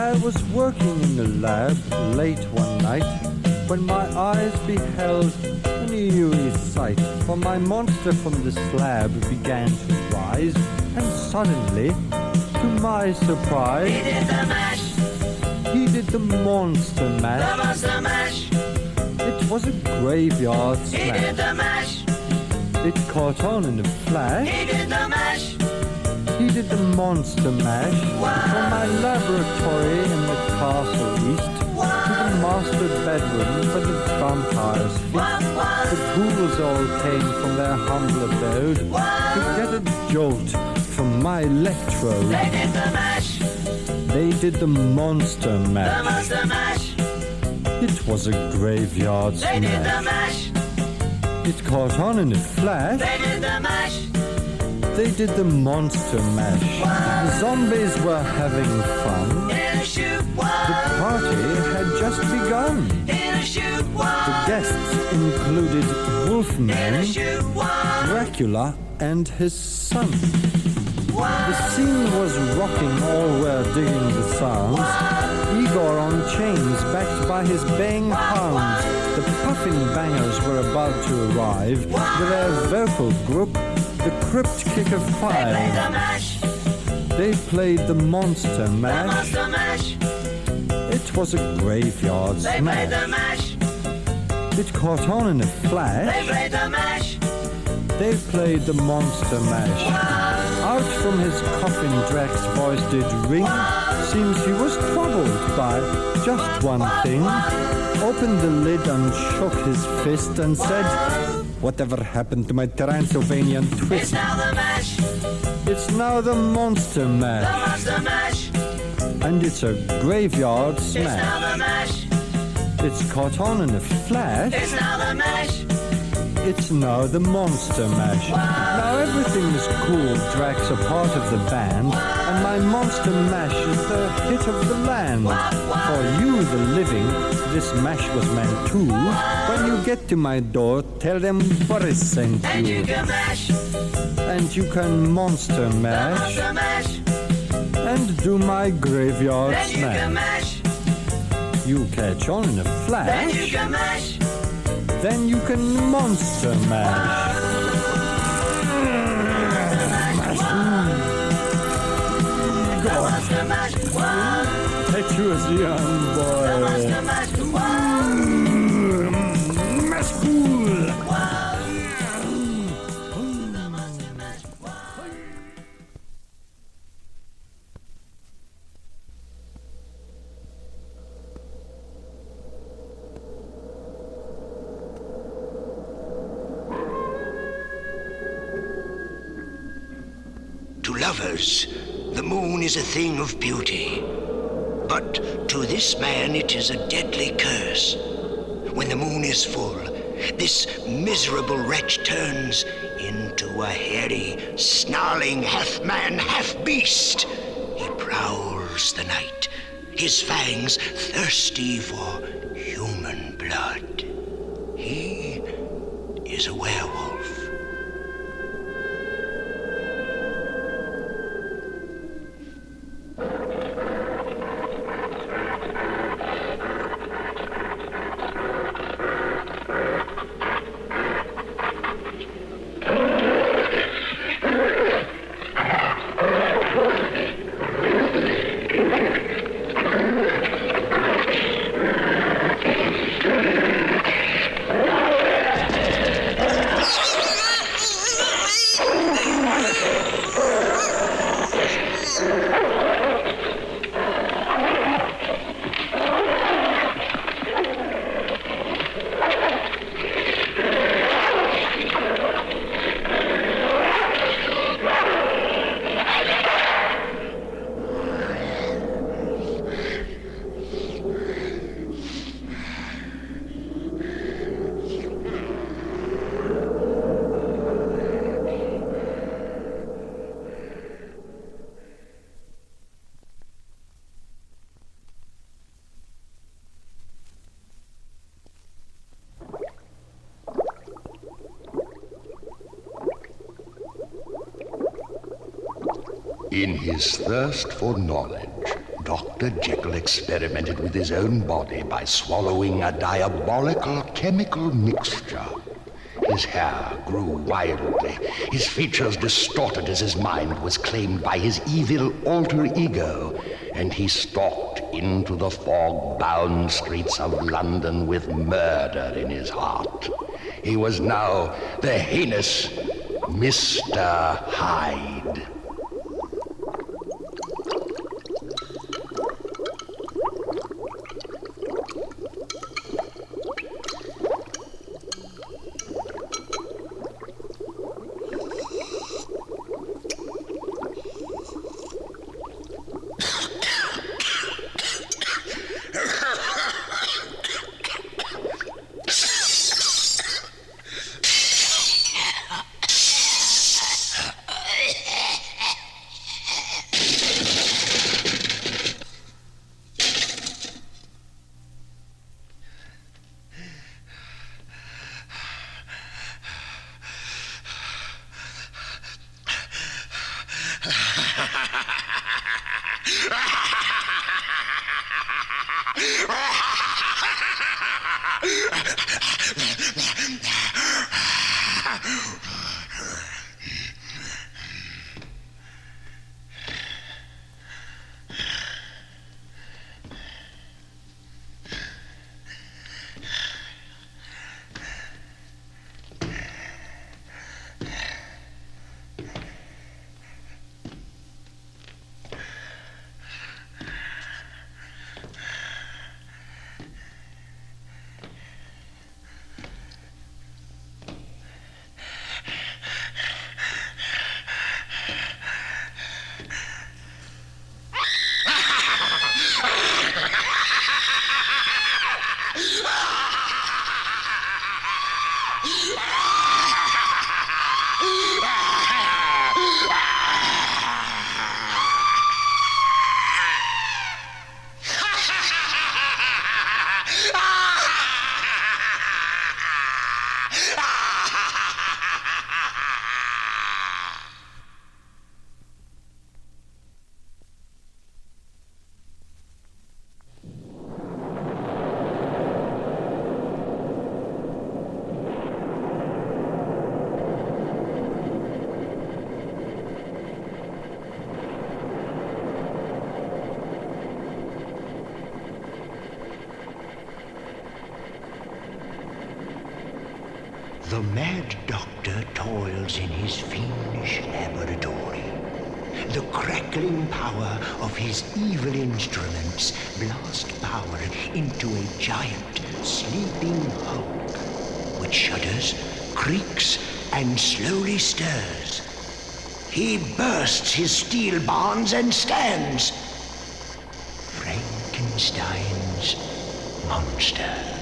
I was working in the lab late one night when my eyes beheld an eerie sight, for my monster from the slab began to rise, and suddenly, to my surprise, He did the mash. He did the monster mash. The monster mash. It was a graveyard He smash. did the mash. It caught on in a flash. He did the mash. He did the monster mash. From my laboratory in the castle east to the master bedroom for the vampires feast. The ghouls all came from their humble abode to get a jolt from my electrode. They did the mash. They did the monster The mash. monster mash. It was a graveyard They did the smash. mash. It caught on in a flash. They did the mash. They did the monster mash. The zombies were having fun. In a shoot The one. party had just begun. In a shoot The one. guests included In a Wolfman, shoot one. Dracula, and his son. The scene was rocking, all were digging the sounds. Igor on chains, backed by his baying hounds. The puffin bangers were about to arrive with their vocal group, the Crypt Kicker They Five. played the mash. They played the monster The mash. monster mash. It was a graveyard They played the smash. mash. It caught on in a They flash. played the mash. They played the monster mash. Out from his coffin Drac's voice did ring. Seems he was troubled by just one thing. Opened the lid and shook his fist and said, "Whatever happened to my Transylvanian It's twist? now the mash. It's now the monster The mash. monster mash. And it's a graveyard It's now smash. the mash. It's caught on in a flash. It's now the mash. It's now the monster mash. Now everything is cool. Drac's a part of the band, and my monster mash is the hit of the land. For you, the living, this mash was meant to. When you get to my door, tell them Boris sent And you you. can mash. And you can monster The mash monster mash. and do my graveyard Then you can smash. mash. You catch on in a Then you flash, can mash. then you can monster mash. The monster mash. That you as a young The boy. monster mash. Mash cool. To lovers, the moon is a thing of beauty. But to this man it is a deadly curse. When the moon is full, this miserable wretch turns into a hairy, snarling half-man, half-beast. He prowls the night, his fangs thirsty for human blood. He is a werewolf. In his thirst for knowledge, Dr. Jekyll experimented with his own body by swallowing a diabolical chemical mixture. His hair grew wildly, his features distorted as his mind was claimed by his evil alter ego, and he stalked into the fog-bound streets of London with murder in his heart. He was now the heinous Mr. Hyde. The mad doctor toils in his fiendish laboratory. The crackling power of his evil instruments blast power into a giant sleeping hulk, which shudders, creaks, and slowly stirs. He bursts his steel bonds and stands. Frankenstein's monster.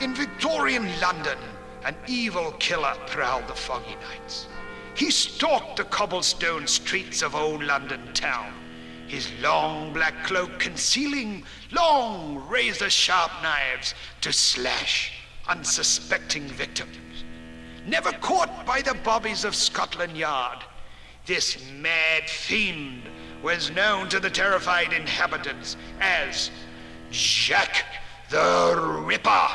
In Victorian London, an evil killer prowled the foggy nights. He stalked the cobblestone streets of old London town, his long black cloak concealing long razor-sharp knives to slash unsuspecting victims. never caught by the bobbies of Scotland Yard. This mad fiend was known to the terrified inhabitants as Jack the Ripper.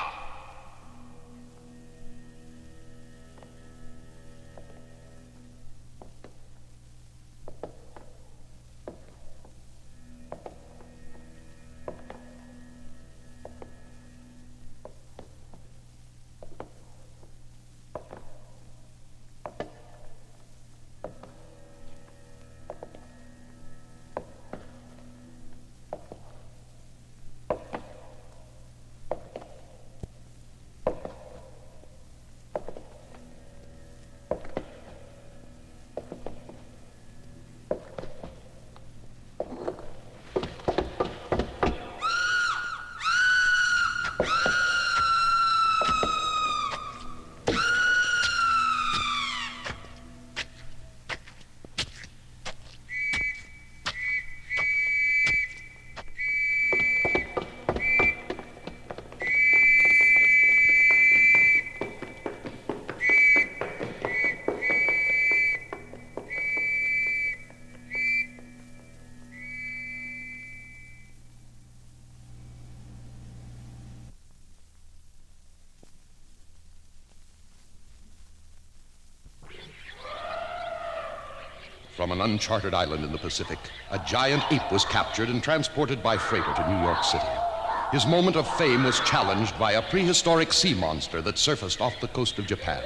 From an uncharted island in the Pacific, a giant ape was captured and transported by freighter to New York City. His moment of fame was challenged by a prehistoric sea monster that surfaced off the coast of Japan.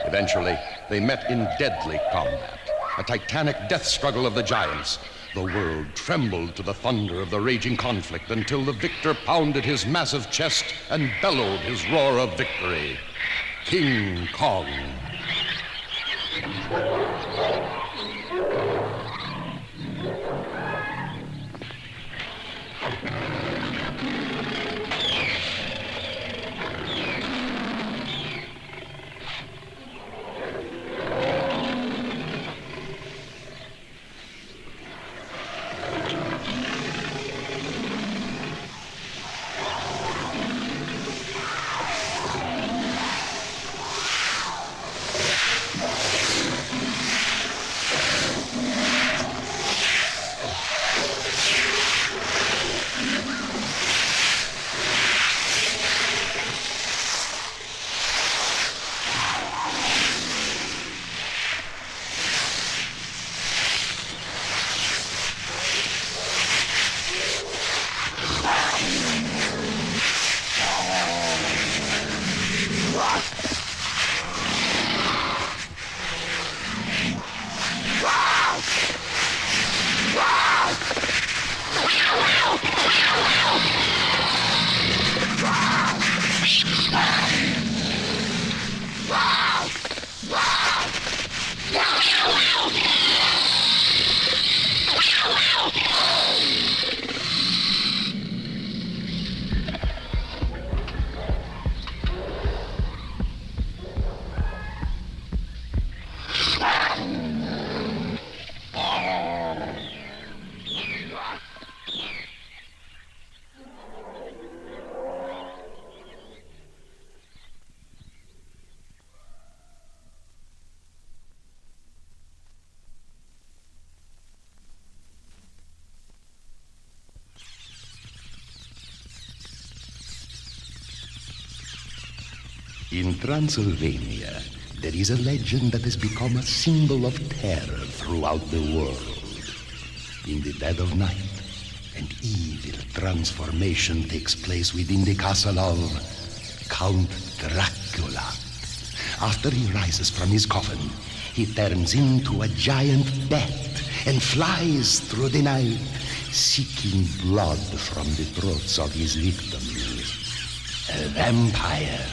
Eventually, they met in deadly combat, a titanic death struggle of the giants. The world trembled to the thunder of the raging conflict until the victor pounded his massive chest and bellowed his roar of victory. King Kong. In Transylvania, there is a legend that has become a symbol of terror throughout the world. In the dead of night, an evil transformation takes place within the castle of Count Dracula. After he rises from his coffin, he turns into a giant bat and flies through the night, seeking blood from the throats of his victims. A vampire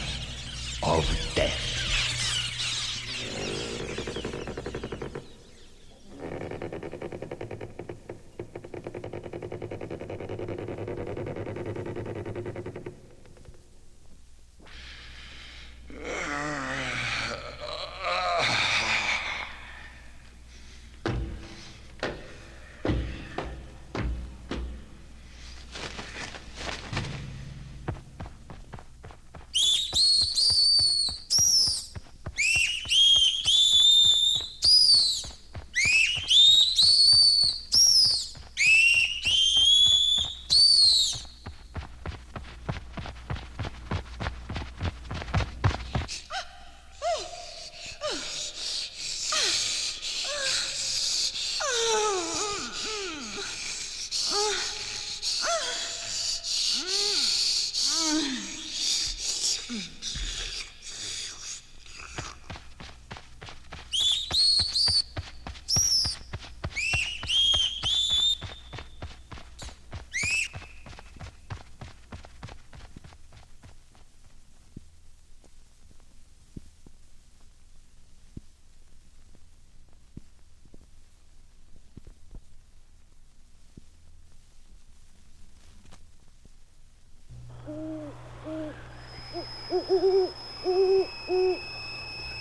of death.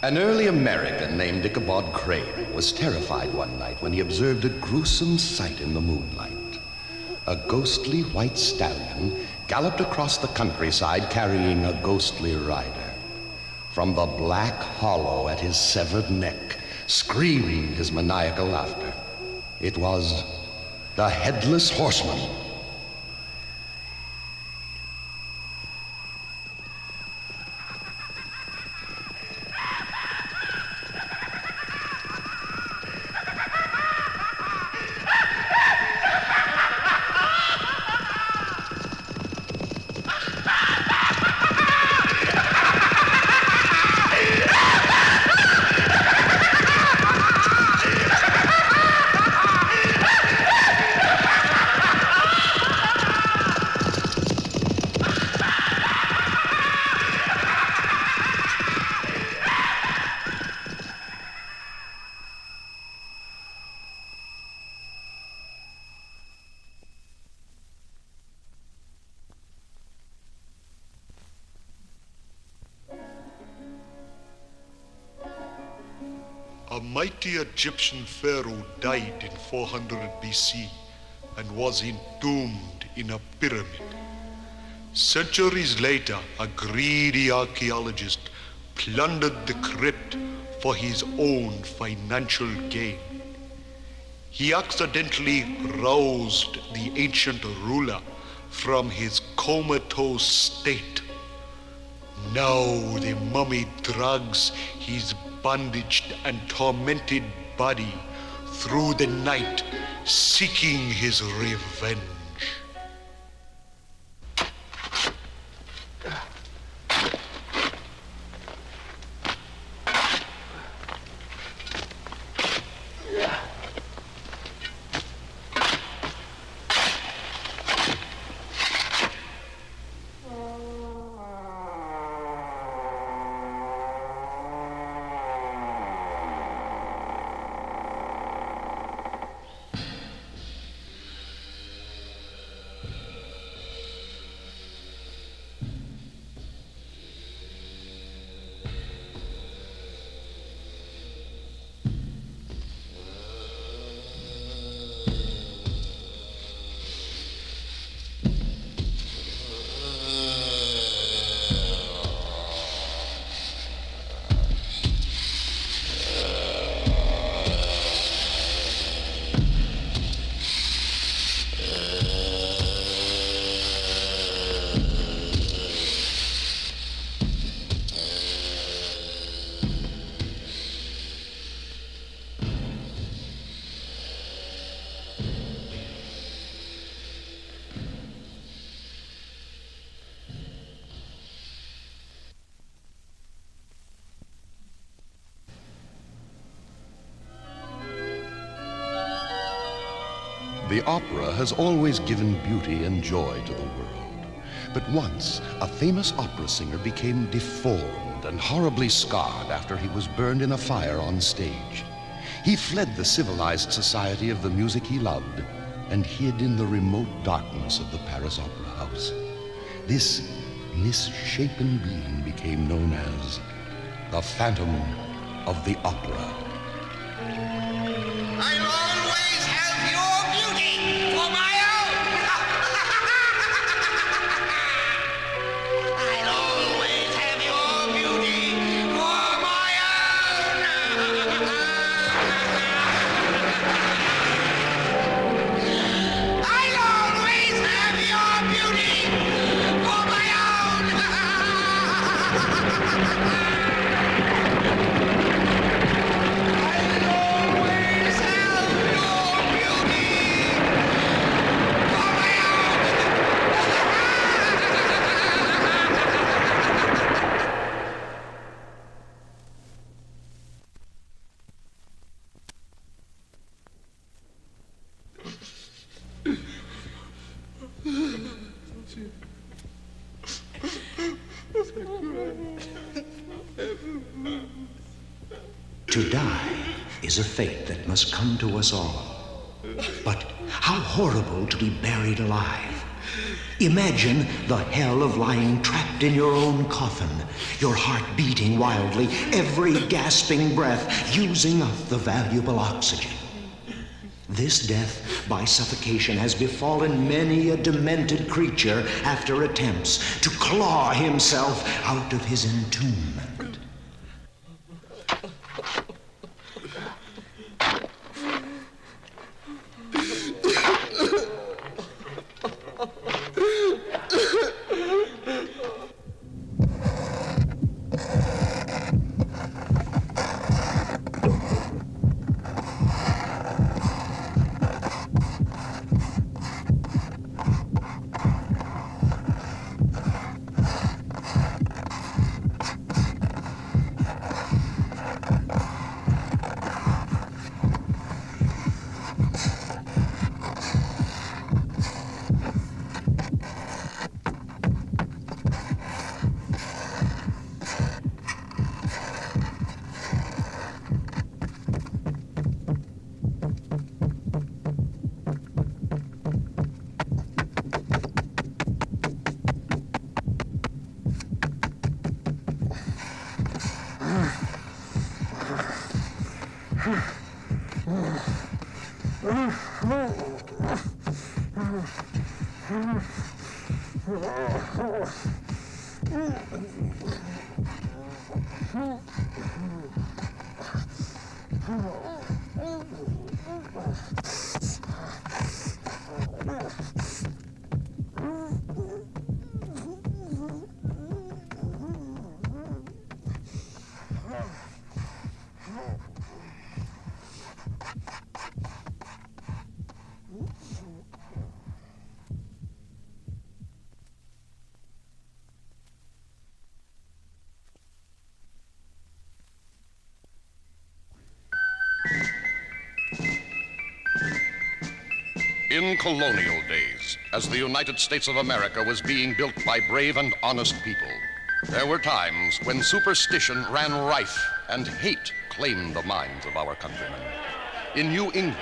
An early American named Ichabod Crane was terrified one night when he observed a gruesome sight in the moonlight. A ghostly white stallion galloped across the countryside carrying a ghostly rider. From the black hollow at his severed neck screamed his maniacal laughter. It was the Headless Horseman. A mighty Egyptian pharaoh died in 400 BC and was entombed in a pyramid. Centuries later, a greedy archaeologist plundered the crypt for his own financial gain. He accidentally roused the ancient ruler from his comatose state. Now the mummy drags his bandaged and tormented body through the night, seeking his revenge. The opera has always given beauty and joy to the world. But once, a famous opera singer became deformed and horribly scarred after he was burned in a fire on stage. He fled the civilized society of the music he loved and hid in the remote darkness of the Paris Opera House. This misshapen being became known as the Phantom of the Opera. I'll always have your beauty for my own. I'll always have your beauty for my own. I'll always have your beauty for my own. To die is a fate that must come to us all. But how horrible to be buried alive. Imagine the hell of lying trapped in your own coffin, your heart beating wildly, every gasping breath using up the valuable oxygen. This death by suffocation has befallen many a demented creature after attempts to claw himself out of his entombment. In colonial days, as the United States of America was being built by brave and honest people, there were times when superstition ran rife and hate claimed the minds of our countrymen. In New England,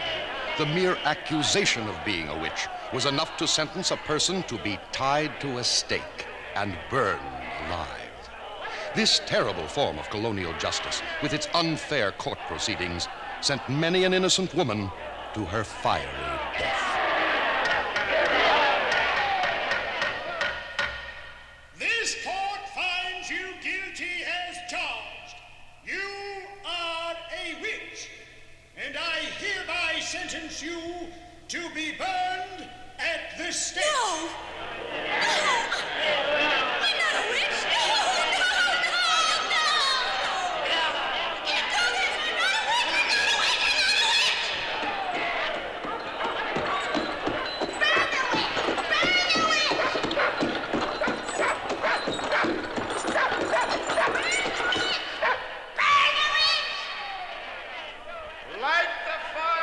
the mere accusation of being a witch was enough to sentence a person to be tied to a stake and burned alive. This terrible form of colonial justice, with its unfair court proceedings, sent many an innocent woman to her fiery death. This court finds you guilty as charged. You are a witch, and I hereby sentence you to be burned at the stake. No! No! I'm not a witch! No! Can't do this! I'm not a witch! I'm not a witch! Burn the witch! Burn the witch! Light the fire!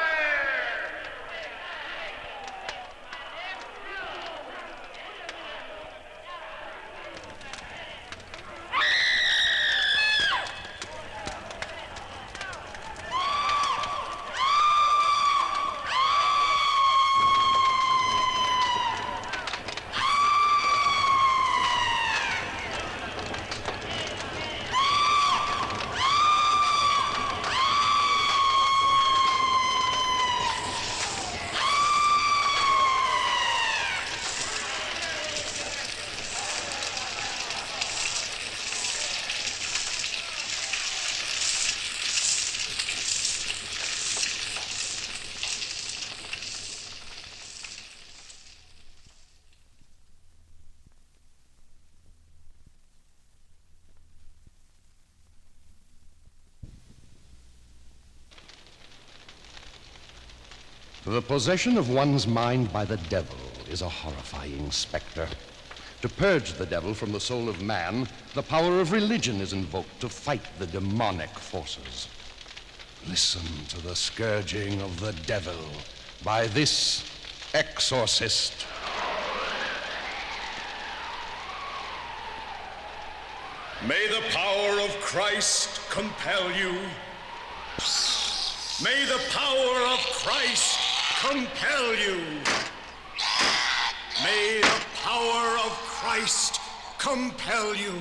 The possession of one's mind by the devil is a horrifying specter. To purge the devil from the soul of man, the power of religion is invoked to fight the demonic forces. Listen to the scourging of the devil by this exorcist. May the power of Christ compel you. May the power of Christ compel you. May the power of Christ compel you.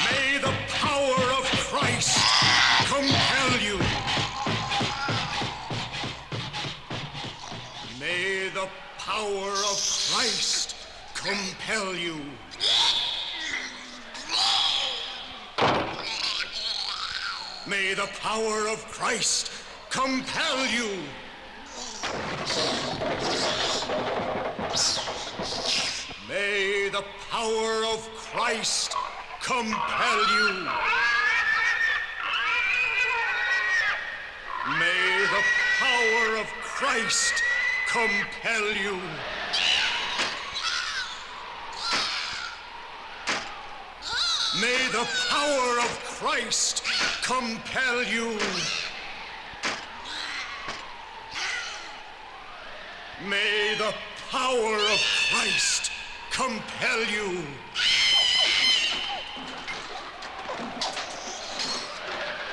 May the power of Christ compel you. May the power of Christ compel you. May the power of Christ compel you. May the power of Christ compel you. May the power of Christ compel you. May the power of Christ compel you. May the power of Christ compel you.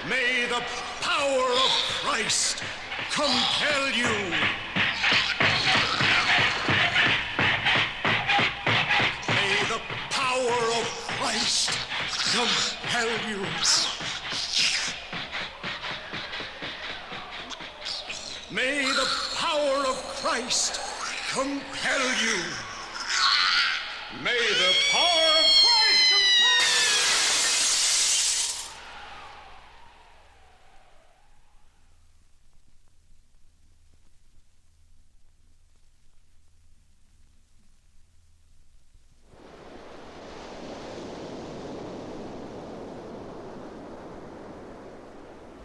May the power of Christ compel you. May the power of Christ compel you. May the power of Christ compel you. May the power of Christ compel you.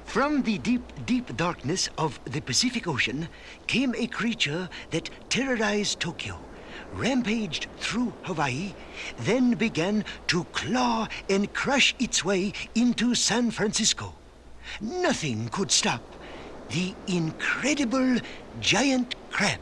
From the deep, deep darkness of the Pacific Ocean came a creature that terrorized Tokyo, rampaged through Hawaii, then began to claw and crush its way into San Francisco. Nothing could stop the incredible giant crab.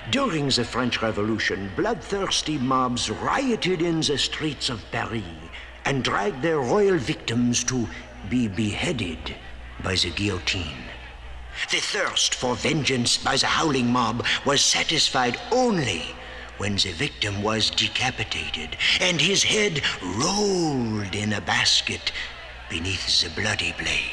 During the French Revolution, bloodthirsty mobs rioted in the streets of Paris and dragged their royal victims to be beheaded by the guillotine. The thirst for vengeance by the howling mob was satisfied only when the victim was decapitated and his head rolled in a basket beneath the bloody blade.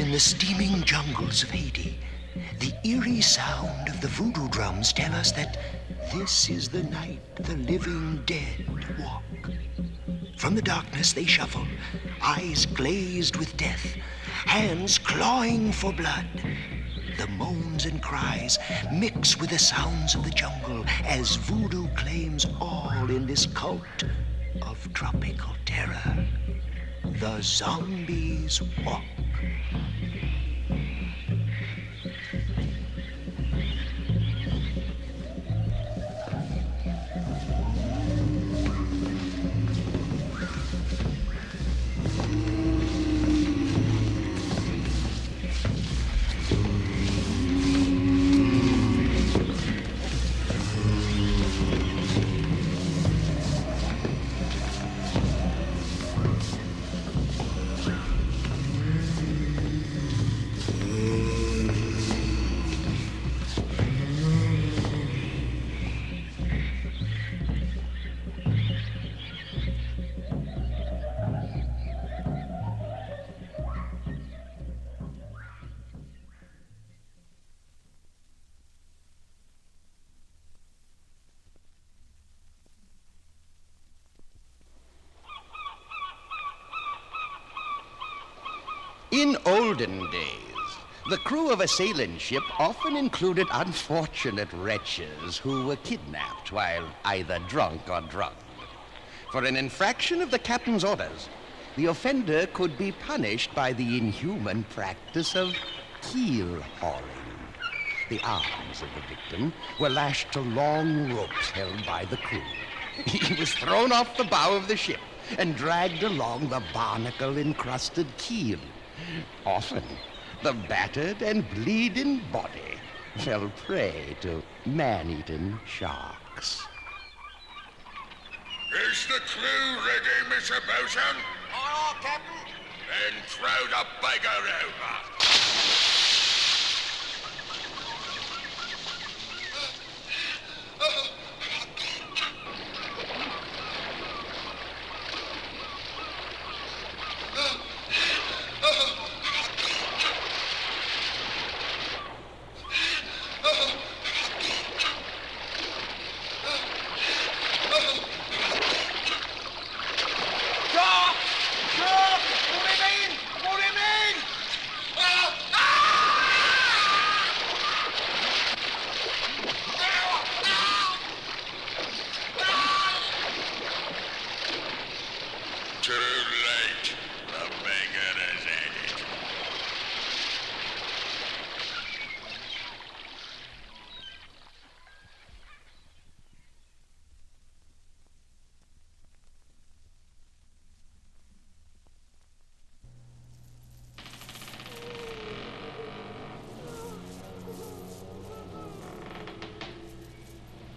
In the steaming jungles of Haiti, the eerie sound of the voodoo drums tell us that this is the night the living dead walk. From the darkness they shuffle, eyes glazed with death, hands clawing for blood. The moans and cries mix with the sounds of the jungle as voodoo claims all in this cult of tropical terror. The zombies walk. In olden days, the crew of a sailing ship often included unfortunate wretches who were kidnapped while either drunk or drugged. For an infraction of the captain's orders, the offender could be punished by the inhuman practice of keel-hauling. The arms of the victim were lashed to long ropes held by the crew. He was thrown off the bow of the ship and dragged along the barnacle-encrusted keel. Often, the battered and bleeding body fell prey to man-eating sharks. Is the crew ready, Mr. Bosun? All, Captain. Then throw the beggar over.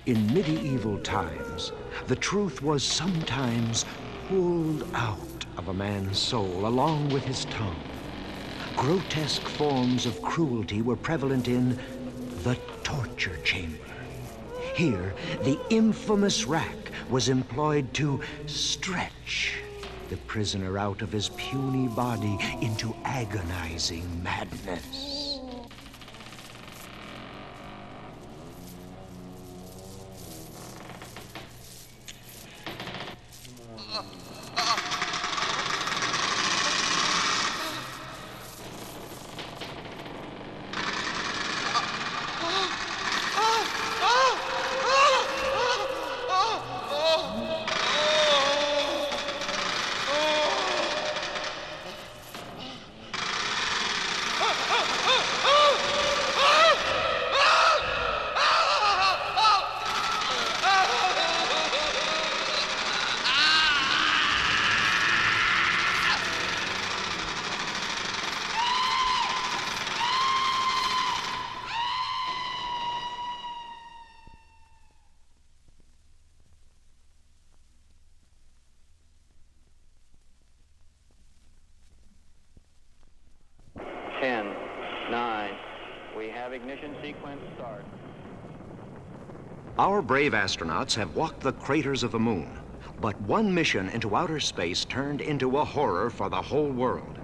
In medieval times, the truth was sometimes pulled out of a man's soul along with his tongue. Grotesque forms of cruelty were prevalent in the torture chamber. Here, the infamous rack was employed to stretch the prisoner out of his puny body into agonizing madness. Ignition sequence start. Our brave astronauts have walked the craters of the moon, but one mission into outer space turned into a horror for the whole world.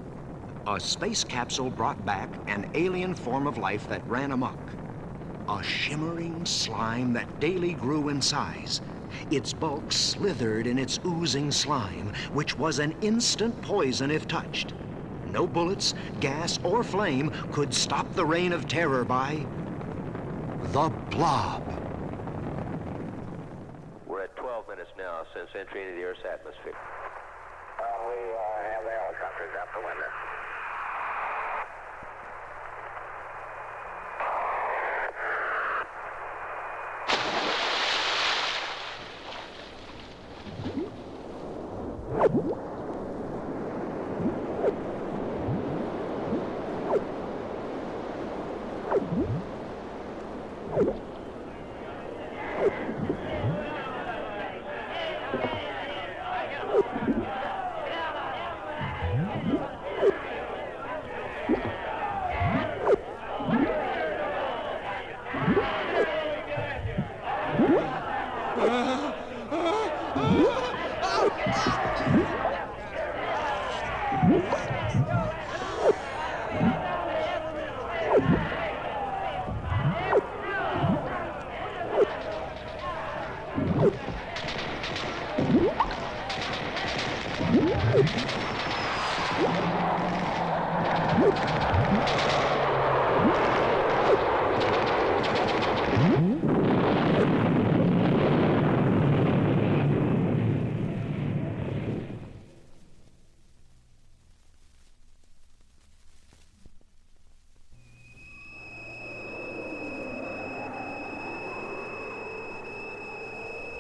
A space capsule brought back an alien form of life that ran amok. A shimmering slime that daily grew in size. Its bulk slithered in its oozing slime, which was an instant poison if touched. No bullets, gas, or flame could stop the reign of terror by the Blob. We're at 12 minutes now since entry into the Earth's atmosphere. We have the helicopters out the window.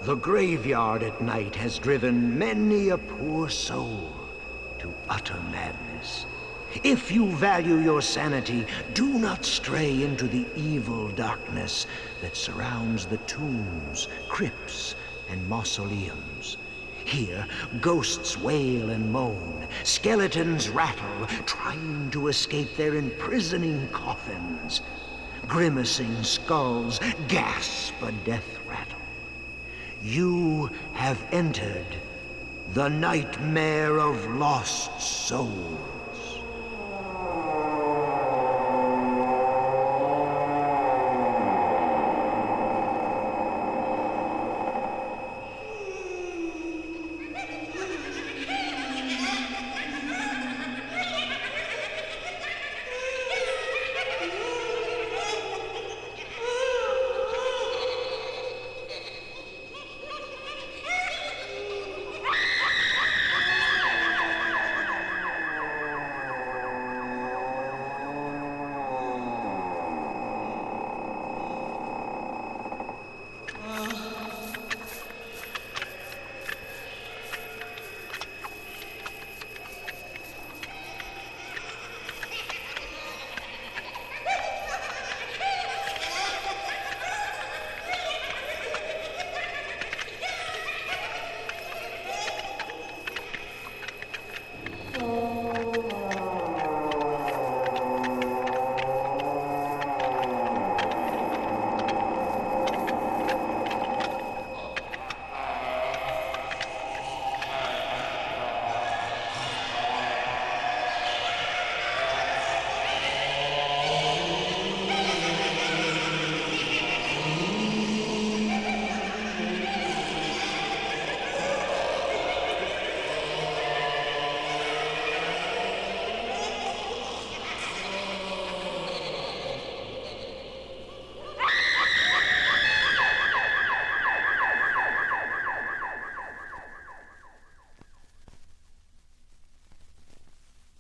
The graveyard at night has driven many a poor soul to utter madness. If you value your sanity, do not stray into the evil darkness that surrounds the tombs, crypts, and mausoleums. Here, ghosts wail and moan, skeletons rattle, trying to escape their imprisoning coffins. Grimacing skulls gasp a death rattle. You have entered the nightmare of lost souls.